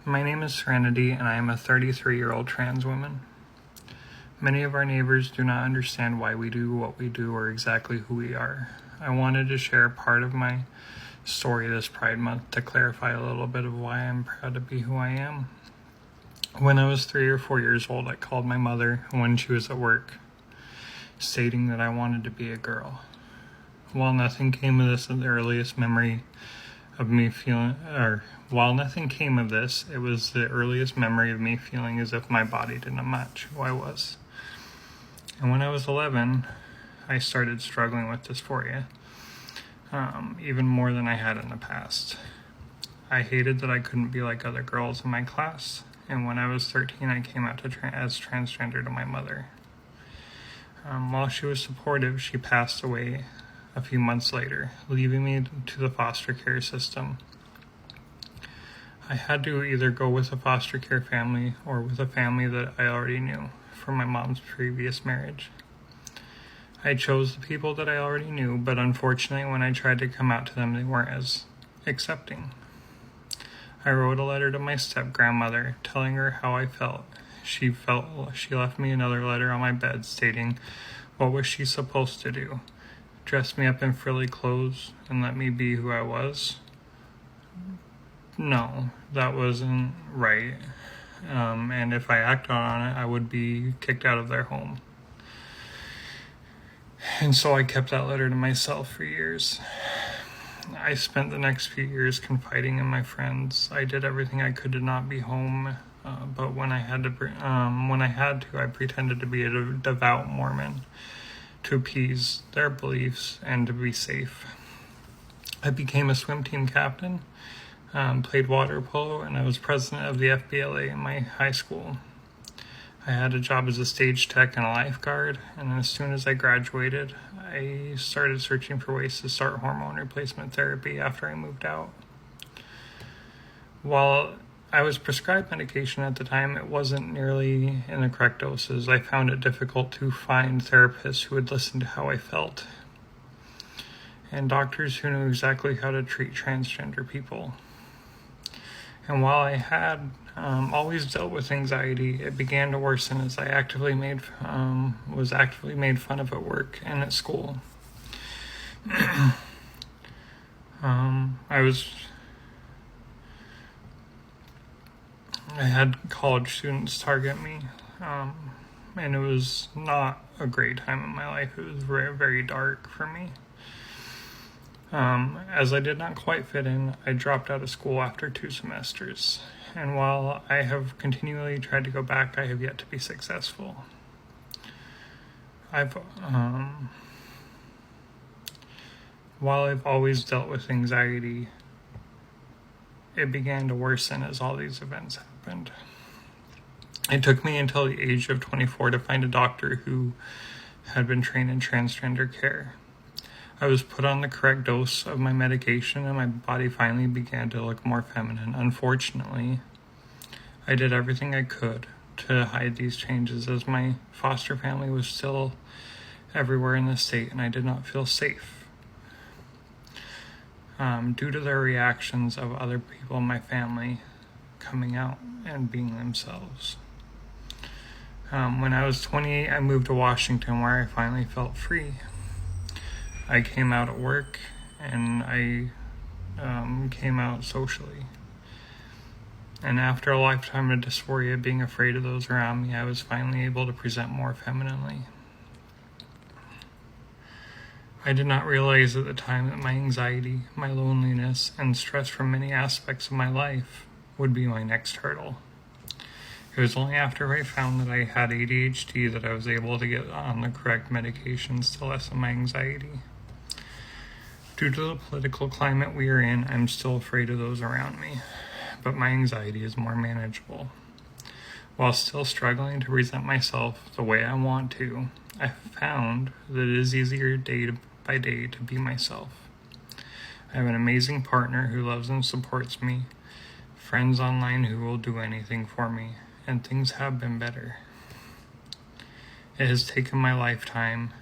My name is Serenity, and I am a 33-year-old trans woman. Many of our neighbors do not understand why we do what we do or exactly who we are. I wanted to share part of my story this Pride Month to clarify a little bit of why I'm proud to be who I am. When I was 3 or 4 years old, I called my mother when she was at work, stating that I wanted to be a girl. While nothing came of this, it was the earliest memory of me feeling as if my body didn't match who I was. And when I was 11, I started struggling with dysphoria, even more than I had in the past. I hated that I couldn't be like other girls in my class, and when I was 13, I came out as transgender to my mother. While she was supportive, she passed away a few months later, leaving me to the foster care system. I had to either go with a foster care family or with a family that I already knew from my mom's previous marriage. I chose the people that I already knew, but unfortunately when I tried to come out to them, they weren't as accepting. I wrote a letter to my step-grandmother telling her how I felt. She left me another letter on my bed stating, what was she supposed to do? Dress me up in frilly clothes and let me be who I was? No, that wasn't right. And if I acted on it, I would be kicked out of their home. And so I kept that letter to myself for years. I spent the next few years confiding in my friends. I did everything I could to not be home, but when I had to, I pretended to be a devout Mormon to appease their beliefs and to be safe. I became a swim team captain, played water polo, and I was president of the FBLA in my high school. I had a job as a stage tech and a lifeguard, and as soon as I graduated, I started searching for ways to start hormone replacement therapy after I moved out. While I was prescribed medication at the time, it wasn't nearly in the correct doses. I found it difficult to find therapists who would listen to how I felt, and doctors who knew exactly how to treat transgender people. And while I had always dealt with anxiety, it began to worsen as I was actively made fun of at work and at school. I had college students target me, and it was not a great time in my life. It was very, very dark for me. As I did not quite fit in, I dropped out of school after 2 semesters. And while I have continually tried to go back, I have yet to be successful. While I've always dealt with anxiety, it began to worsen as all these events happened. It took me until the age of 24 to find a doctor who had been trained in transgender care. I was put on the correct dose of my medication, and my body finally began to look more feminine. Unfortunately, I did everything I could to hide these changes, as my foster family was still everywhere in the state, and I did not feel safe due to their reactions of other people in my family coming out and being themselves. When I was 28, I moved to Washington, where I finally felt free. I came out at work, and I came out socially. And after a lifetime of dysphoria, being afraid of those around me, I was finally able to present more femininely. I did not realize at the time that my anxiety, my loneliness, and stress from many aspects of my life would be my next hurdle. It was only after I found that I had ADHD that I was able to get on the correct medications to lessen my anxiety. Due to the political climate we are in, I'm still afraid of those around me, but my anxiety is more manageable. While still struggling to present myself the way I want to, I found that it is easier day by day to be myself. I have an amazing partner who loves and supports me, friends online who will do anything for me, and things have been better. It has taken my lifetime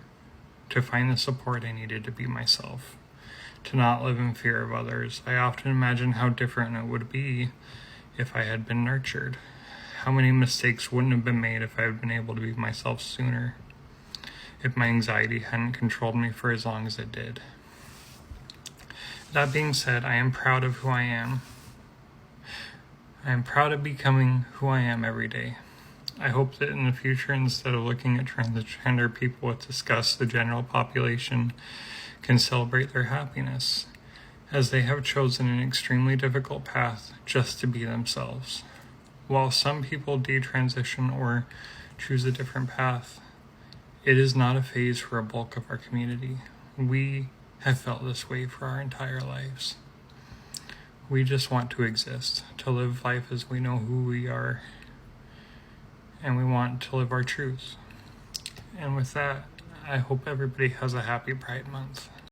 to find the support I needed to be myself, to not live in fear of others. I often imagine how different it would be if I had been nurtured? How many mistakes wouldn't have been made if I had been able to be myself sooner? If my anxiety hadn't controlled me for as long as it did? That being said, I am proud of who I am. I am proud of becoming who I am every day. I hope that in the future, instead of looking at transgender people with disgust, the general population can celebrate their happiness, as they have chosen an extremely difficult path just to be themselves. While some people detransition or choose a different path, it is not a phase for a bulk of our community. We have felt this way for our entire lives. We just want to exist, to live life as we know who we are, and we want to live our truths. And with that, I hope everybody has a happy Pride Month.